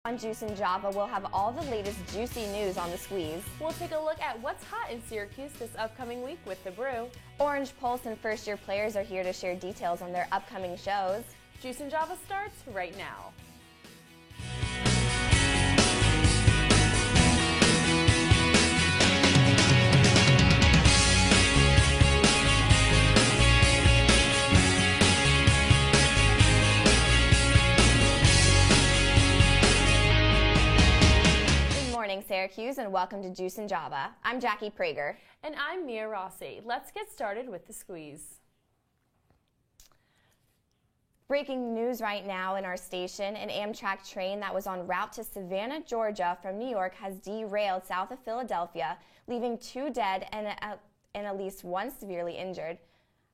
On Juice and Java, we'll have all the latest juicy news on the squeeze. We'll take a look at what's hot in Syracuse this upcoming week with The Brew. Orange Pulse and first-year players are here to share details on their upcoming shows. Juice and Java starts right now. Syracuse, and welcome to Juice and Java. I'm Jackie Prager. And I'm Mia Rossi. Let's get started with the squeeze. Breaking news right now in our station, an Amtrak train that was en route to Savannah, Georgia from New York has derailed south of Philadelphia, leaving 2 dead and at least 1 severely injured.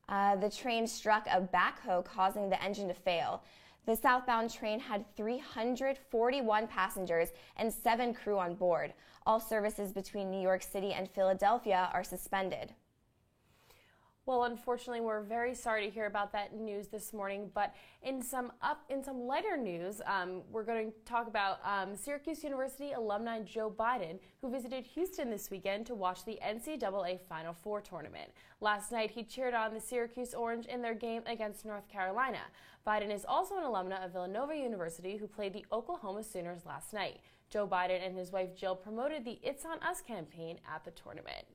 The train struck a backhoe, causing the engine to fail. The southbound train had 341 passengers and 7 crew on board. All services between New York City and Philadelphia are suspended. Well, unfortunately, we're very sorry to hear about that news this morning, but in some lighter news, we're going to talk about Syracuse University alumni Joe Biden, who visited Houston this weekend to watch the NCAA Final Four tournament. Last night, he cheered on the Syracuse Orange in their game against North Carolina. Biden is also an alumna of Villanova University, who played the Oklahoma Sooners last night. Joe Biden and his wife Jill promoted the It's On Us campaign at the tournament.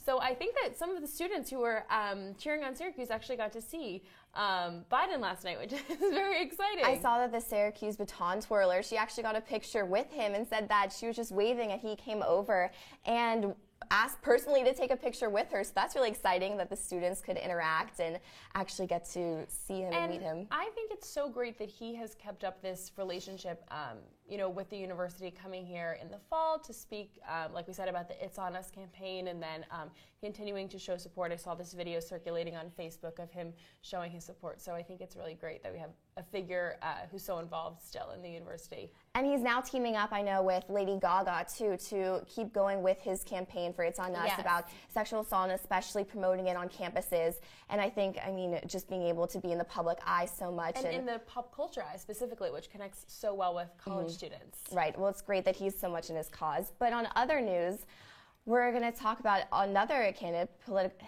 So I think that some of the students who were cheering on Syracuse actually got to see Biden last night, which is very exciting. I saw that the Syracuse baton twirler, she actually got a picture with him and said that she was just waving and he came over and asked personally to take a picture with her. So that's really exciting that the students could interact and actually get to see him and meet him. I think it's so great that he has kept up this relationship, with the university, coming here in the fall to speak, like we said, about the It's On Us campaign, and then continuing to show support. I saw this video circulating on Facebook of him showing his support. So I think it's really great that we have a figure who's so involved still in the university. And he's now teaming up, I know, with Lady Gaga, too, to keep going with his campaign for It's On Us about sexual assault, and especially promoting it on campuses. And I think, just being able to be in the public eye so much. And in the pop culture eye specifically, which connects so well with college students. Right. Well, it's great that he's so much in his cause. But on other news, we're going to talk about another candidate,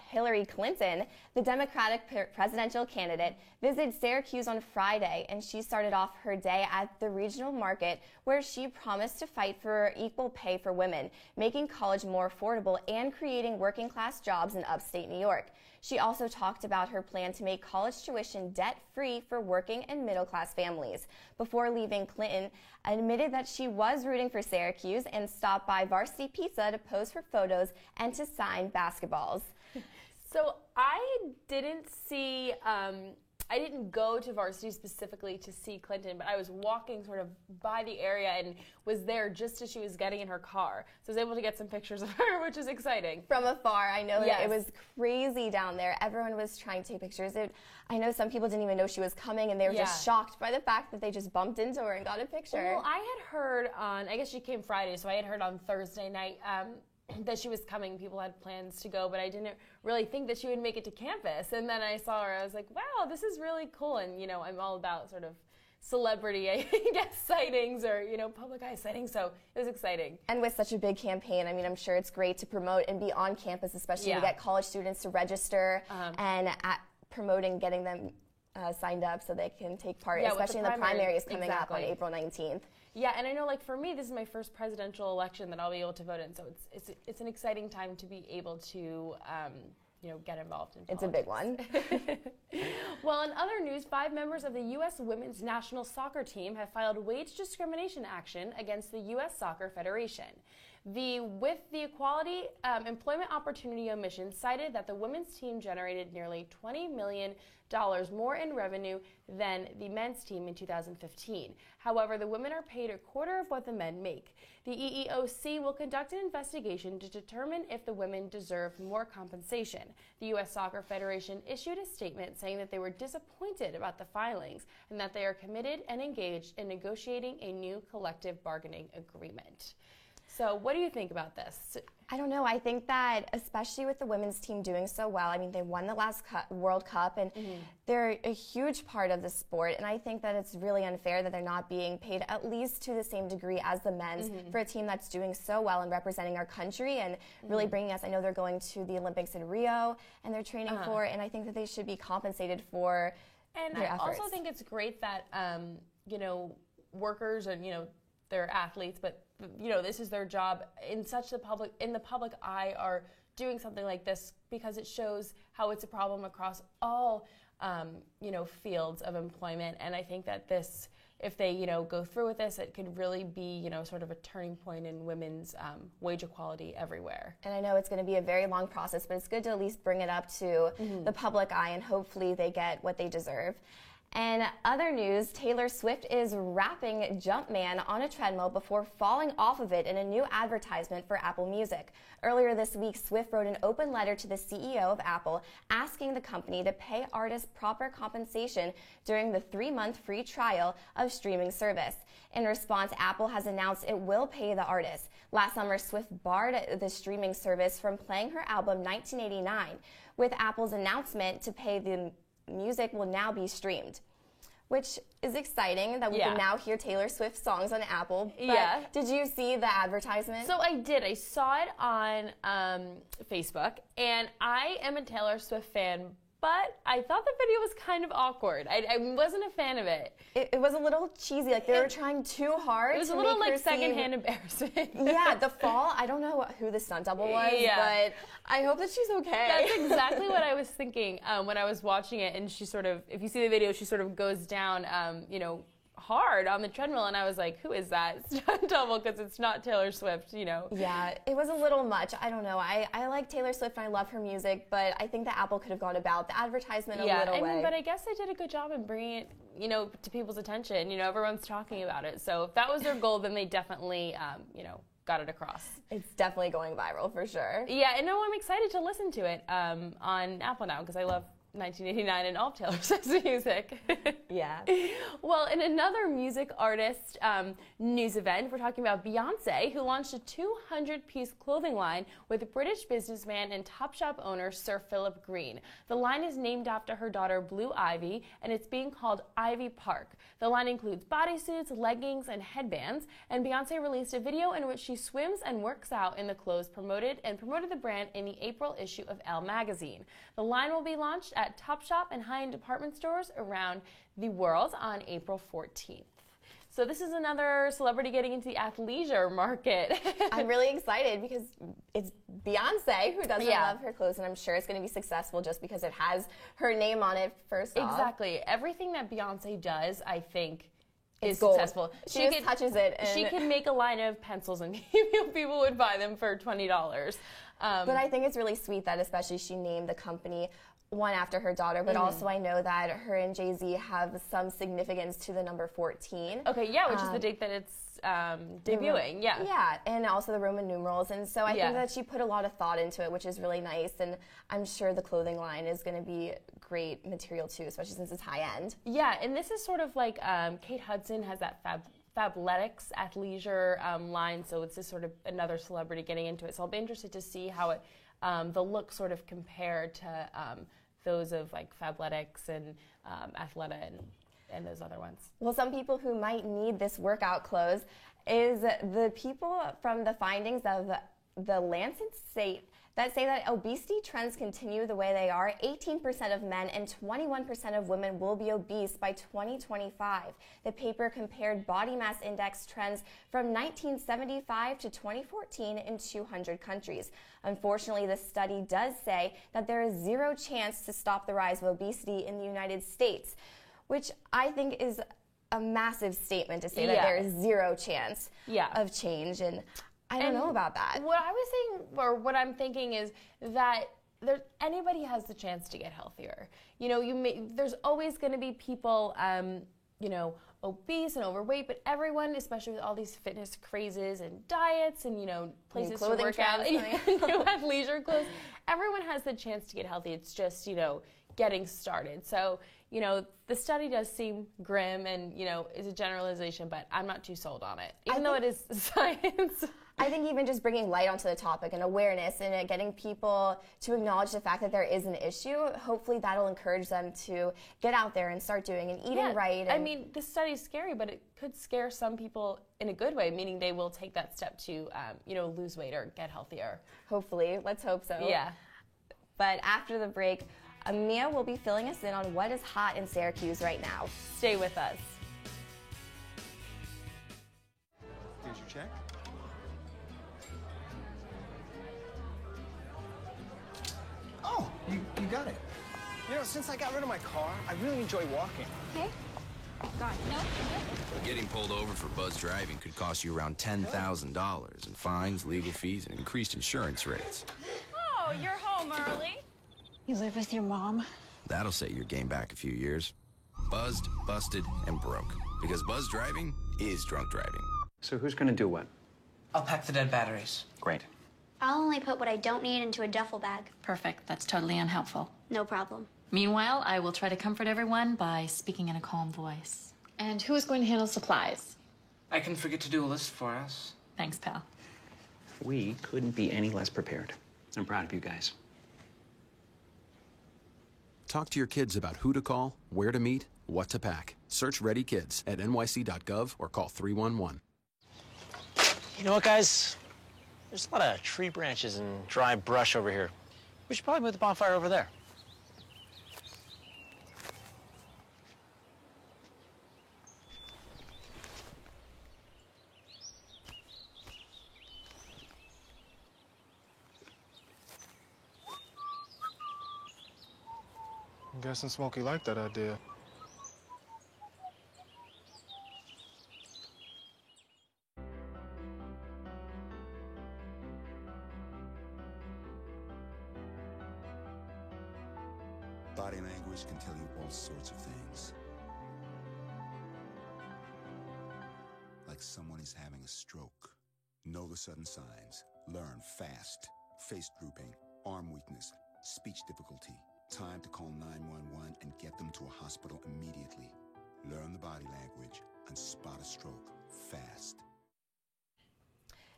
Hillary Clinton. The Democratic presidential candidate visited Syracuse on Friday, and she started off her day at the regional market, where she promised to fight for equal pay for women, making college more affordable and creating working-class jobs in upstate New York. She also talked about her plan to make college tuition debt-free for working and middle-class families. Before leaving, Clinton admitted that she was rooting for Syracuse and stopped by Varsity Pizza to pose for photos and to sign basketballs. So I didn't go to Varsity specifically to see Clinton, but I was walking sort of by the area and was there just as she was getting in her car. So I was able to get some pictures of her, which is exciting. From afar, I know that it was crazy down there. Everyone was trying to take pictures. I know some people didn't even know she was coming, and they were just shocked by the fact that they just bumped into her and got a picture. Well, I had heard I guess she came Friday, so I had heard on Thursday night that she was coming. People had plans to go, but I didn't really think that she would make it to campus. And then I saw her, I was like, wow, this is really cool. And, I'm all about sort of celebrity, I guess, sightings or, public eye sightings. So it was exciting. And with such a big campaign, I'm sure it's great to promote and be on campus, especially to get college students to register and promoting getting them signed up so they can take part, especially in the primaries coming up on April 19th. Yeah, and I know, for me, this is my first presidential election that I'll be able to vote in, so it's an exciting time to be able to, get involved in politics. It's a big one. Well, in other news, 5 members of the U.S. women's national soccer team have filed wage discrimination action against the U.S. Soccer Federation. With the Equality Employment Opportunity Omission cited that the women's team generated nearly $20 million more in revenue than the men's team in 2015. However, the women are paid a quarter of what the men make. The EEOC will conduct an investigation to determine if the women deserve more compensation. The U.S. Soccer Federation issued a statement saying that they were disappointed about the filings and that they are committed and engaged in negotiating a new collective bargaining agreement. So what do you think about this? I don't know. I think that especially with the women's team doing so well, I mean, they won the last World Cup, and they're a huge part of the sport. And I think that it's really unfair that they're not being paid at least to the same degree as the men's for a team that's doing so well and representing our country and really bringing us. I know they're going to the Olympics in Rio, and they're training for it, and I think that they should be compensated for their efforts. I also think it's great that, workers and, they're athletes, but this is their job in the public eye are doing something like this because it shows how it's a problem across all fields of employment. And I think that this, if they go through with this, it could really be sort of a turning point in women's wage equality everywhere. And I know it's going to be a very long process, but it's good to at least bring it up to the public eye, and hopefully they get what they deserve. And other news, Taylor Swift is rapping Jumpman on a treadmill before falling off of it in a new advertisement for Apple Music. Earlier this week, Swift wrote an open letter to the CEO of Apple asking the company to pay artists proper compensation during the 3-month free trial of streaming service. In response, Apple has announced it will pay the artists. Last summer, Swift barred the streaming service from playing her album 1989. With Apple's announcement to pay the music will now be streamed, which is exciting that we can now hear Taylor Swift songs on Apple. But did you see the advertisement? So I did. I saw it on Facebook, and I am a Taylor Swift fan, but I thought the video was kind of awkward. I wasn't a fan of it. It was a little cheesy. Like they were trying too hard. It was a little like secondhand embarrassment. Yeah, the fall. I don't know who the stunt double was, but I hope that she's okay. That's exactly what I was thinking when I was watching it. And she sort of, if you see the video, she sort of goes down, hard on the treadmill, and I was like, who is that stunt double? Because it's not Taylor Swift, Yeah, it was a little much. I don't know. I like Taylor Swift and I love her music, but I think that Apple could have gone about the advertisement a little way. But I guess they did a good job in bringing it, to people's attention. Everyone's talking about it. So if that was their goal, then they definitely, got it across. It's definitely going viral for sure. Yeah, and I'm excited to listen to it on Apple now because I love 1989 and all of Taylor Swift's music. Yeah. Well, in another music artist news event, we're talking about Beyonce, who launched a 200-piece clothing line with British businessman and Topshop owner Sir Philip Green. The line is named after her daughter Blue Ivy, and it's being called Ivy Park. The line includes bodysuits, leggings, and headbands, and Beyonce released a video in which she swims and works out in the clothes promoted the brand in the April issue of Elle magazine. The line will be launched at Topshop and high-end department stores around the world on April 14th. So this is another celebrity getting into the athleisure market. I'm really excited because it's Beyonce who doesn't love her clothes, and I'm sure it's going to be successful just because it has her name on it first off. Exactly. Everything that Beyonce does, I think, is gold. Successful. She just touches it. And she could make a line of pencils and people would buy them for $20. But I think it's really sweet that especially she named the company one after her daughter, but also I know that her and Jay-Z have some significance to the number 14. Okay, yeah, which is the date that it's debuting, Yeah, and also the Roman numerals, and so I think that she put a lot of thought into it, which is really nice, and I'm sure the clothing line is going to be great material too, especially since it's high-end. Yeah, and this is sort of like Kate Hudson has that Fabletics athleisure line, so it's just sort of another celebrity getting into it, so I'll be interested to see how it the look sort of compared to those of like Fabletics and Athleta and those other ones. Well, some people who might need this workout clothes is the people from the findings of the Lancet State that say that obesity trends continue the way they are. 18% of men and 21% of women will be obese by 2025. The paper compared body mass index trends from 1975 to 2014 in 200 countries. Unfortunately, the study does say that there is zero chance to stop the rise of obesity in the United States, which I think is a massive statement to say that there is zero chance of change. And I don't know about that. What I was saying, or what I'm thinking, is that anybody has the chance to get healthier. There's always going to be people, obese and overweight, but everyone, especially with all these fitness crazes and diets and places to work out, new athleisure clothes, everyone has the chance to get healthy. It's just getting started. So, you know, the study does seem grim and, you know, is a generalization, but I'm not too sold on it, even though it is science. I think even just bringing light onto the topic and awareness and getting people to acknowledge the fact that there is an issue, hopefully that'll encourage them to get out there and start doing and eating right. And I mean, this study is scary, but it could scare some people in a good way, meaning they will take that step to, you know, lose weight or get healthier. Hopefully. Let's hope so. Yeah. But after the break, Mia will be filling us in on what is hot in Syracuse right now. Stay with us. Here's your check. Oh, you got it. You know, since I got rid of my car, I really enjoy walking. Okay. Got it. No. Getting pulled over for buzz driving could cost you around $10,000 in fines, legal fees, and increased insurance rates. Oh, you're home early. You live with your mom? That'll set your game back a few years. Buzzed, busted, and broke. Because buzz driving is drunk driving. So who's gonna do what? I'll pack the dead batteries. Great. I'll only put what I don't need into a duffel bag. Perfect. That's totally unhelpful. No problem. Meanwhile, I will try to comfort everyone by speaking in a calm voice. And who is going to handle supplies? I can forget to do a list for us. Thanks, pal. We couldn't be any less prepared. I'm proud of you guys. Talk to your kids about who to call, where to meet, what to pack. Search Ready Kids at nyc.gov or call 311. You know what, guys? There's a lot of tree branches and dry brush over here. We should probably move the bonfire over there. I'm guessing Smokey liked that idea. Body language can tell you all sorts of things. Like someone is having a stroke. Know the sudden signs. Learn fast. Face drooping, arm weakness, speech difficulty. Time to call 911 and get them to a hospital immediately. Learn the body language and spot a stroke fast.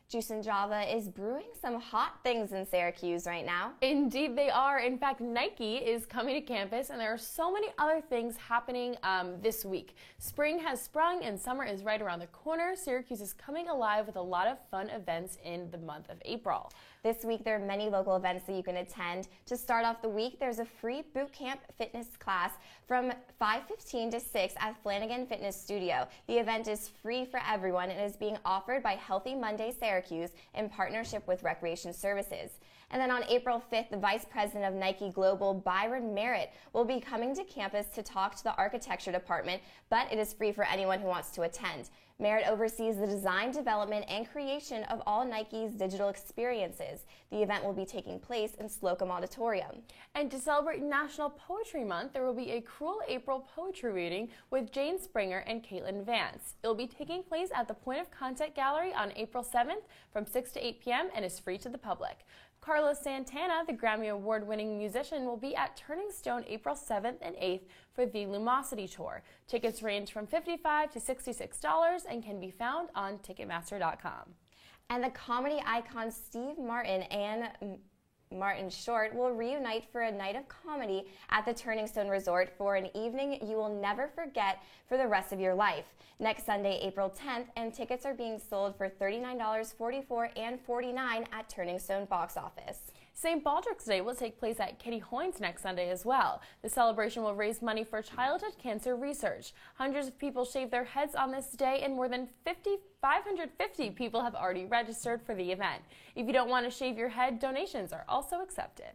Juice and Java is brewing some hot things in Syracuse right now. Indeed they are. In fact, Nike is coming to campus, and there are so many other things happening this week. Spring has sprung and summer is right around the corner. Syracuse is coming alive with a lot of fun events in the month of April. This week, there are many local events that you can attend. To start off the week, there's a free boot camp fitness class from 5:15 to 6 at Flanagan Fitness Studio. The event is free for everyone and is being offered by Healthy Monday Syracuse in partnership with Recreation Services. And then on April 5th, the Vice President of Nike Global, Byron Merritt, will be coming to campus to talk to the architecture department, but it is free for anyone who wants to attend. Merritt oversees the design, development, and creation of all Nike's digital experiences. The event will be taking place in Slocum Auditorium. And to celebrate National Poetry Month, there will be a Cruel April poetry reading with Jane Springer and Caitlin Vance. It will be taking place at the Point of Contact Gallery on April 7th from 6 to 8 p.m. and is free to the public. Carlos Santana, the Grammy Award-winning musician, will be at Turning Stone April 7th and 8th for the Lumosity Tour. Tickets range from $55 to $66 and can be found on Ticketmaster.com. And the comedy icons Steve Martin and Martin Short will reunite for a night of comedy at the Turning Stone Resort for an evening you will never forget for the rest of your life. Next Sunday, April 10th, and tickets are being sold for $39, $44, and $49 at Turning Stone box office. St. Baldrick's Day will take place at Kitty Hoynes next Sunday as well. The celebration will raise money for childhood cancer research. Hundreds of people shave their heads on this day, and more than 550 people have already registered for the event. If you don't want to shave your head, donations are also accepted.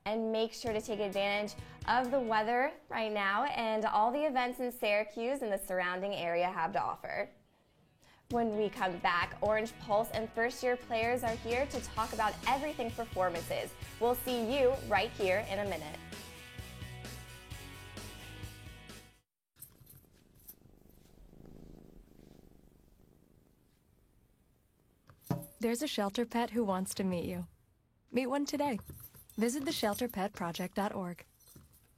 And make sure to take advantage of the weather right now and all the events in Syracuse and the surrounding area have to offer. When we come back, Orange Pulse and first-year players are here to talk about everything performances. We'll see you right here in a minute. There's a shelter pet who wants to meet you. Meet one today. Visit theshelterpetproject.org.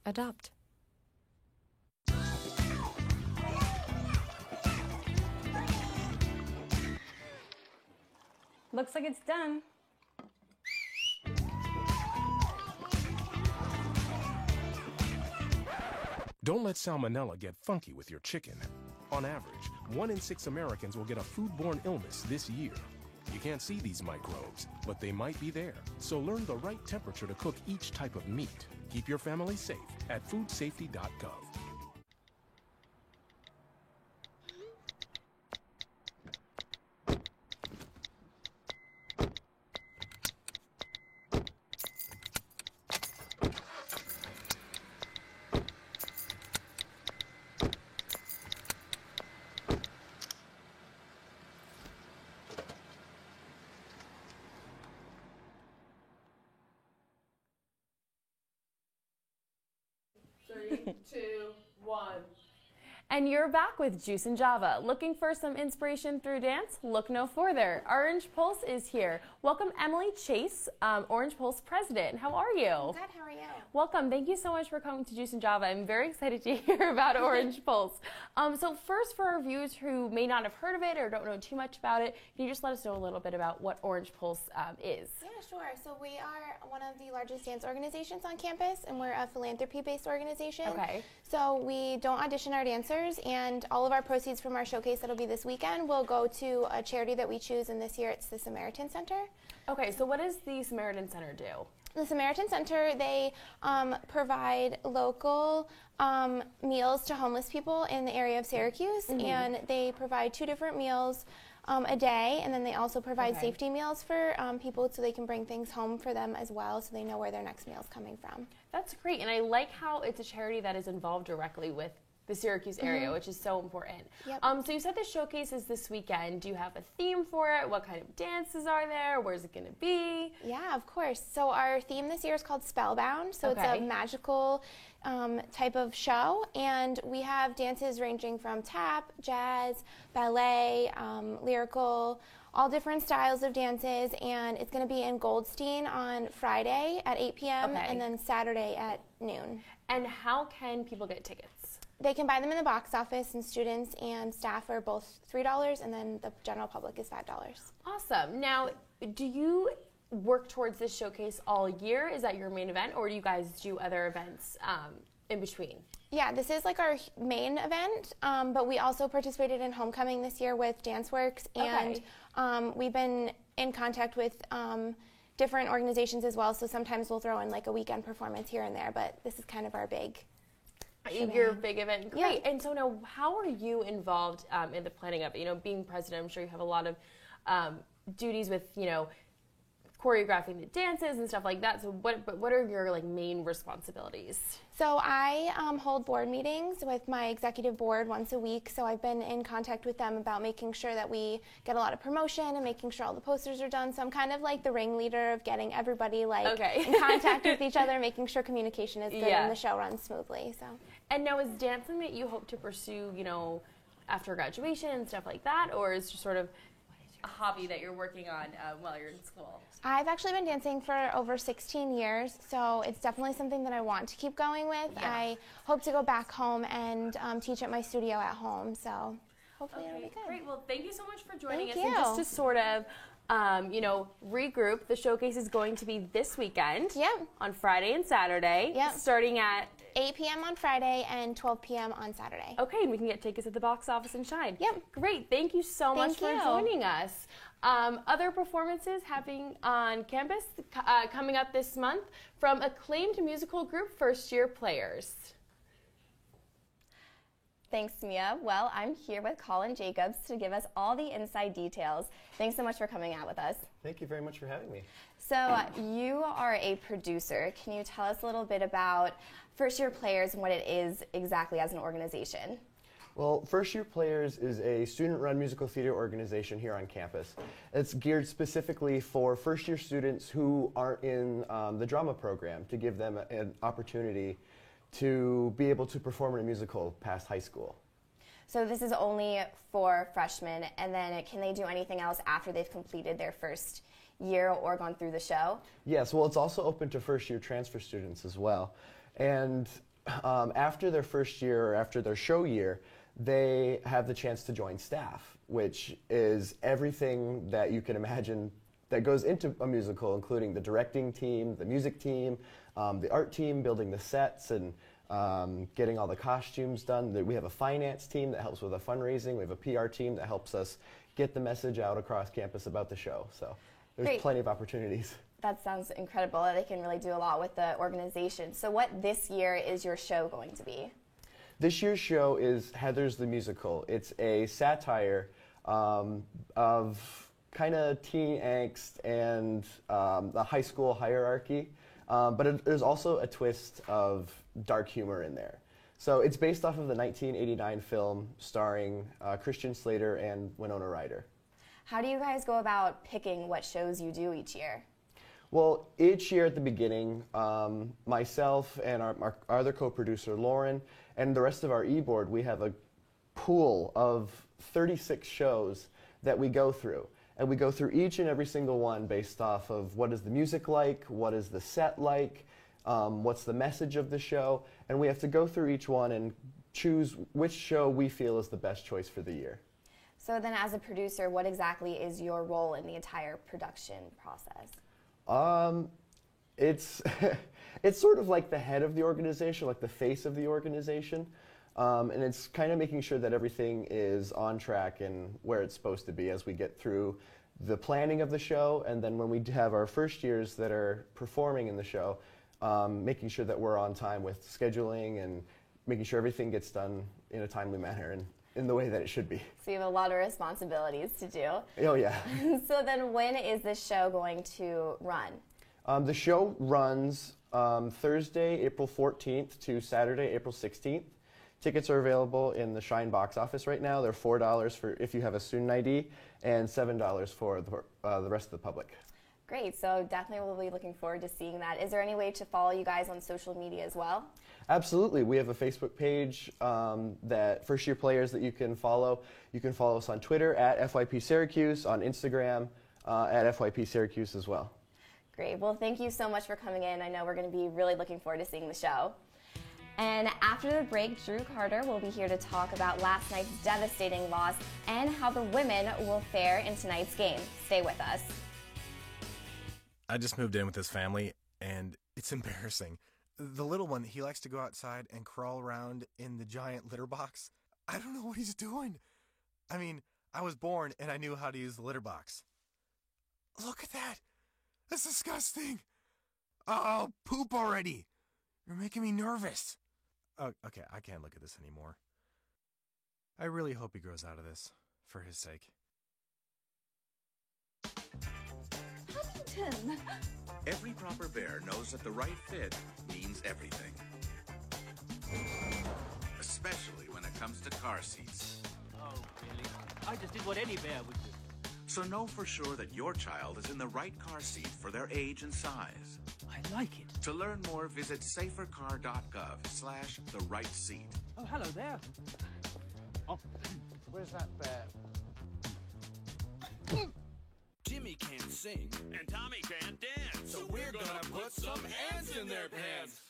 Adopt. Looks like it's done. Don't let salmonella get funky with your chicken. On average, 1 in 6 Americans will get a foodborne illness this year. You can't see these microbes, but they might be there. So learn the right temperature to cook each type of meat. Keep your family safe at foodsafety.gov. Three, 2, 1. And you're back with Juice and Java. Looking for some inspiration through dance? Look no further. Orange Pulse is here. Welcome Emily Chase, Orange Pulse president. How are you? Good, how are you? Welcome. Thank you so much for coming to Juice and Java. I'm very excited to hear about Orange Pulse. So first, for our viewers who may not have heard of it or don't know too much about it, can you just let us know a little bit about what Orange Pulse is? Yeah, sure. So we are one of the largest dance organizations on campus, and we're a philanthropy-based organization. Okay. So we don't audition our dancers, and all of our proceeds from our showcase that'll be this weekend will go to a charity that we choose, and this year it's the Samaritan Center. Okay, so what does the Samaritan Center do? The Samaritan Center, they provide local meals to homeless people in the area of Syracuse, and they provide 2 different meals a day, and then they also provide safety meals for people so they can bring things home for them as well, so they know where their next meal is coming from. That's great, and I like how it's a charity that is involved directly with the Syracuse area, which is so important. Yep. So you said the showcase is this weekend. Do you have a theme for it? What kind of dances are there? Where's it going to be? Yeah, of course. So our theme this year is called Spellbound. So it's a magical type of show, and we have dances ranging from tap, jazz, ballet, lyrical, all different styles of dances, and it's going to be in Goldstein on Friday at 8 p.m. and then Saturday at noon. And how can people get tickets? They can buy them in the box office, and students and staff are both $3, and then the general public is $5. Awesome. Now, do you work towards this showcase all year? Is that your main event, or do you guys do other events in between? Yeah, this is like our main event, but we also participated in Homecoming this year with DanceWorks, and we've been in contact with different organizations as well, so sometimes we'll throw in like a weekend performance here and there, but this is kind of our big your big event. Great. Yeah. And so now, how are you involved in the planning of it? You know, being president, I'm sure you have a lot of duties with, you know, choreographing the dances and stuff like that. So what are your like main responsibilities? So I hold board meetings with my executive board once a week. So I've been in contact with them about making sure that we get a lot of promotion and making sure all the posters are done. So I'm kind of like the ringleader of getting everybody like in contact with each other, making sure communication is good and the show runs smoothly. So. And now, is dance something that you hope to pursue, you know, after graduation and stuff like that, or is it just sort of a hobby that you're working on while you're in school? I've actually been dancing for over 16 years, so it's definitely something that I want to keep going with. Yeah. I hope to go back home and teach at my studio at home, so hopefully it'll be good. Great. Well, thank you so much for joining us. Thank you. And just to sort of, you know, regroup, the showcase is going to be this weekend on Friday and Saturday, starting at 8 p.m. on Friday and 12 p.m. on Saturday. Okay, and we can get tickets at the box office and shine. Yep. Great. Thank you so much for joining us. Other performances happening on campus coming up this month from acclaimed musical group First Year Players. Thanks, Mia. Well, I'm here with Colin Jacobs to give us all the inside details. Thanks so much for coming out with us. Thank you very much for having me. So you are a producer. Can you tell us a little bit about First Year Players and what it is exactly as an organization? Well, First Year Players is a student-run musical theater organization here on campus. It's geared specifically for first-year students who aren't in the drama program, to give them an opportunity to be able to perform in a musical past high school. So this is only for freshmen, and then can they do anything else after they've completed their first year or gone through the show? Yes, well, it's also open to first-year transfer students as well. And after their first year or after their show year, they have the chance to join staff, which is everything that you can imagine that goes into a musical, including the directing team, the music team, the art team, building the sets, and getting all the costumes done. We have a finance team that helps with the fundraising. We have a PR team that helps us get the message out across campus about the show. So there's plenty of opportunities. That sounds incredible. They can really do a lot with the organization. So what this year is your show going to be? This year's show is Heathers the Musical. It's a satire of kind of teen angst and the high school hierarchy, but there's also a twist of dark humor in there. So it's based off of the 1989 film starring Christian Slater and Winona Ryder. How do you guys go about picking what shows you do each year? Well, each year at the beginning, myself and our other co-producer, Lauren, and the rest of our e-board, we have a pool of 36 shows that we go through. And we go through each and every single one based off of what is the music like, what is the set like, what's the message of the show, and we have to go through each one and choose which show we feel is the best choice for the year. So then as a producer, what exactly is your role in the entire production process? It's sort of like the head of the organization, like the face of the organization, and it's kind of making sure that everything is on track and where it's supposed to be as we get through the planning of the show, and then when we have our first years that are performing in the show, making sure that we're on time with scheduling and making sure everything gets done in a timely manner and in the way that it should be. So you have a lot of responsibilities to do. Oh, yeah. So then when is this show going to run? The show runs Thursday, April 14th to Saturday, April 16th. Tickets are available in the Shine box office right now. They're $4 for if you have a student ID and $7 for the rest of the public. Great, so definitely we'll be looking forward to seeing that. Is there any way to follow you guys on social media as well? Absolutely. We have a Facebook page that first year players that you can follow. You can follow us on Twitter at FYP Syracuse, on Instagram at FYP Syracuse as well. Great. Well, thank you so much for coming in. I know we're going to be really looking forward to seeing the show. And after the break, Drew Carter will be here to talk about last night's devastating loss and how the women will fare in tonight's game. Stay with us. I just moved in with his family, and it's embarrassing. The little one, he likes to go outside and crawl around in the giant litter box. I don't know what he's doing. I mean, I was born, and I knew how to use the litter box. Look at that. That's disgusting. Oh, poop already. You're making me nervous. Oh, okay, I can't look at this anymore. I really hope he grows out of this, for his sake. Huntington! Every proper bear knows that the right fit means everything. Especially when it comes to car seats. Oh, really? I just did what any bear would do. So know for sure that your child is in the right car seat for their age and size. I like it. To learn more, visit safercar.gov/the-right-seat. Oh, hello there. Oh, where's that bear? Jimmy can't sing, and Tommy can't dance. So we're gonna put some ants in their pants.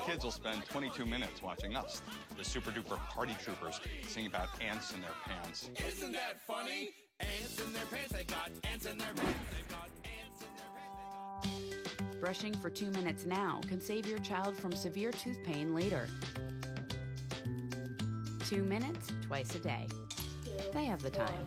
Kids will spend 22 minutes watching us, the super duper party troopers, sing about ants in their pants. Isn't that funny? Ants in their pants, they got ants in their pants, they got ants in their pants. Brushing for 2 minutes now can save your child from severe tooth pain later. 2 minutes, twice a day. They have the time.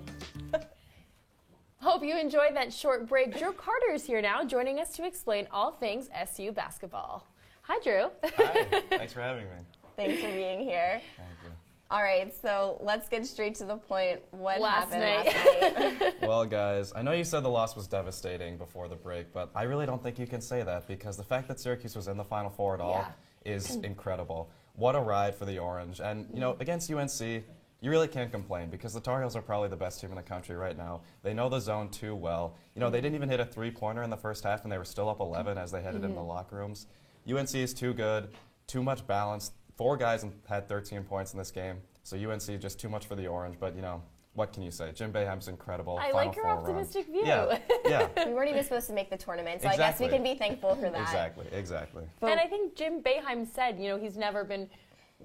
Hope you enjoyed that short break. Drew Carter is here now, joining us to explain all things SU basketball. Hi, Drew. Hi. Thanks for having me. Thanks for being here. Thank you. All right, so let's get straight to the point. What happened last night? Well, guys, I know you said the loss was devastating before the break, but I really don't think you can say that because the fact that Syracuse was in the Final Four at all is incredible. What a ride for the Orange. And, you know, against UNC, you really can't complain because the Tar Heels are probably the best team in the country right now. They know the zone too well. You know, they didn't even hit a three-pointer in the first half, and they were still up 11 as they headed in the locker rooms. UNC is too good, too much balance. 4 guys had 13 points in this game, so UNC just too much for the Orange. But, you know, what can you say? Jim Boeheim's incredible. I like your optimistic view. Yeah, yeah. We weren't even supposed to make the tournament, so Exactly. I guess we can be thankful for that. Exactly. And I think Jim Boeheim said, he's never been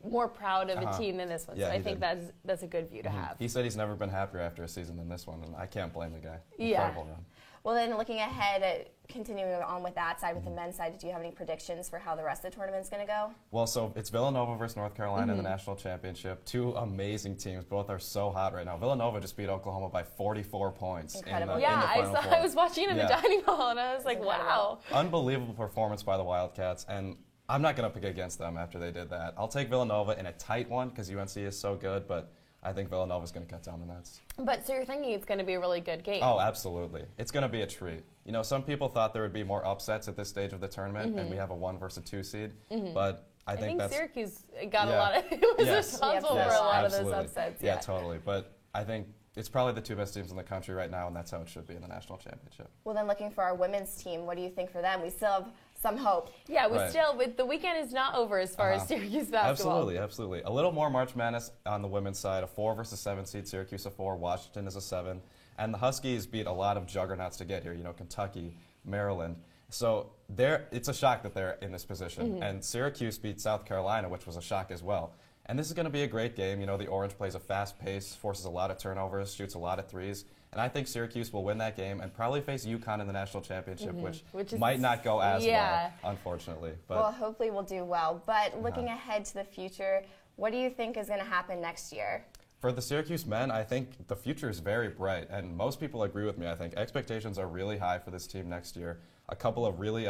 more proud of a team than this one. Yeah, so I he think did. that's a good view to have. He said he's never been happier after a season than this one, and I can't blame the guy. Yeah. Incredible run. Well, then looking ahead, continuing on with that side, with the men's side, do you have any predictions for how the rest of the tournament's going to go? Well, so it's Villanova versus North Carolina in the national championship. Two amazing teams. Both are so hot right now. Villanova just beat Oklahoma by 44 points. Incredible. In the Final Four. I was watching in the dining hall, and I was like, wow. Unbelievable performance by the Wildcats, and I'm not going to pick against them after they did that. I'll take Villanova in a tight one because UNC is so good, but I think Villanova's going to cut down the nets. But so you're thinking it's going to be a really good game? Oh, absolutely. It's going to be a treat. Some people thought there would be more upsets at this stage of the tournament, and we have a 1 versus 2 seed. But I think that's Syracuse got a lot of was responsible for a lot of those upsets. Yeah, totally. But I think it's probably the two best teams in the country right now, and that's how it should be in the national championship. Well, then looking for our women's team, what do you think for them? We still have some hope. Yeah, the weekend is not over as far as Syracuse basketball. Absolutely. A little more March Madness on the women's side, a 4 versus 7 seed, Syracuse a 4, Washington is a 7. And the Huskies beat a lot of juggernauts to get here, Kentucky, Maryland. So it's a shock that they're in this position. And Syracuse beat South Carolina, which was a shock as well. And this is going to be a great game. The Orange plays a fast pace, forces a lot of turnovers, shoots a lot of threes. And I think Syracuse will win that game and probably face UConn in the national championship, which might not go as well, unfortunately. But well, hopefully we'll do well. But looking ahead to the future, what do you think is going to happen next year? For the Syracuse men, I think the future is very bright, and most people agree with me. I think expectations are really high for this team next year. A couple of really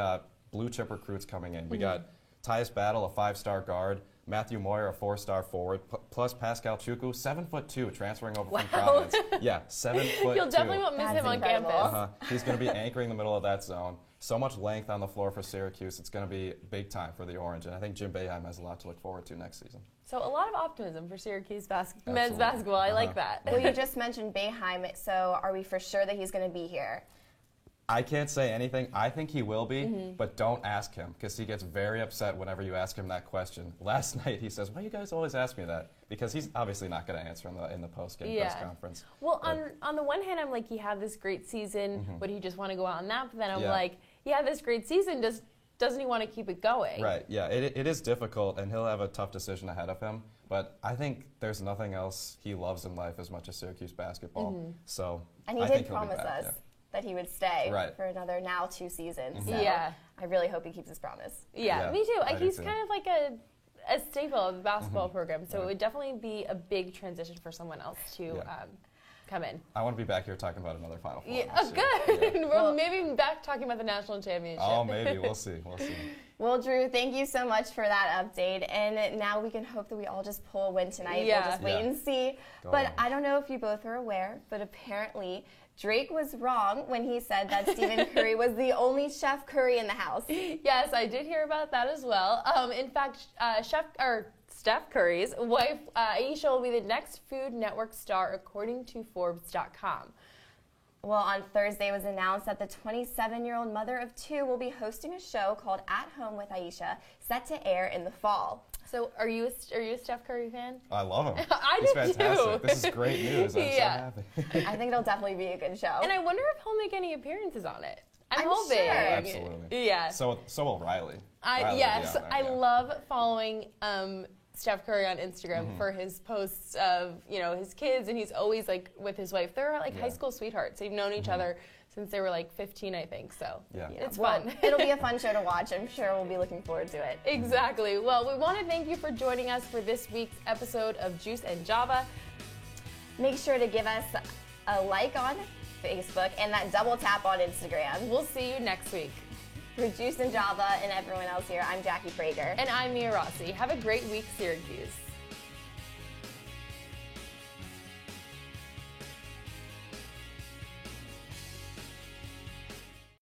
blue-chip recruits coming in. We got Tyus Battle, a 5-star guard, Matthew Moyer, a 4-star forward, plus Pascal Chukwu, 7'2", transferring over from Providence. Yeah, 7'2". You'll definitely won't miss him on campus. He's going to be anchoring the middle of that zone. So much length on the floor for Syracuse. It's going to be big time for the Orange, and I think Jim Boeheim has a lot to look forward to next season. So a lot of optimism for Syracuse men's basketball. I like that. Well, you just mentioned Boeheim, so are we for sure that he's going to be here? I can't say anything. I think he will be, but don't ask him because he gets very upset whenever you ask him that question. Last night he says, "Why you guys always ask me that?" Because he's obviously not going to answer in the post-game press conference. Well, on the one hand, I'm like, he had this great season. Would he just want to go out on that? But then I'm like, he had this great season. Doesn't he want to keep it going? Right. Yeah. It is difficult, and he'll have a tough decision ahead of him. But I think there's nothing else he loves in life as much as Syracuse basketball. So and he did promise us that he would stay for another 2 seasons. So I really hope he keeps his promise. Yeah, me too. He's kind of like a staple of the basketball program, so it would definitely be a big transition for someone else to come in. I want to be back here talking about another Final Four. Yeah, good. Yeah. We're maybe back talking about the national championship. Oh, maybe. We'll see. Well, Drew, thank you so much for that update. And now we can hope that we all just pull a win tonight. We'll just wait and see. But I don't know if you both are aware, but apparently Drake was wrong when he said that Stephen Curry was the only Chef Curry in the house. Yes, I did hear about that as well. In fact, Steph Curry's wife, Ayesha, will be the next Food Network star, according to Forbes.com. Well, on Thursday it was announced that the 27-year-old mother of 2 will be hosting a show called At Home with Ayesha, set to air in the fall. So are you a Steph Curry fan? I love him. He's fantastic. Too. This is great news. I'm so happy. I think it'll definitely be a good show. And I wonder if he'll make any appearances on it. I'm hoping. Sure. Absolutely. Yeah. So will Riley. Yes, I love following Steph Curry on Instagram for his posts of, his kids, and he's always with his wife. They're high school sweethearts. They've known each other since they were 15, I think. So it's fun. It'll be a fun show to watch. I'm sure we'll be looking forward to it. Exactly. Well, we want to thank you for joining us for this week's episode of Juice and Java. Make sure to give us a like on Facebook and that double tap on Instagram. We'll see you next week. For Juice and Java and everyone else here, I'm Jackie Prager. And I'm Mia Rossi. Have a great week, Syracuse.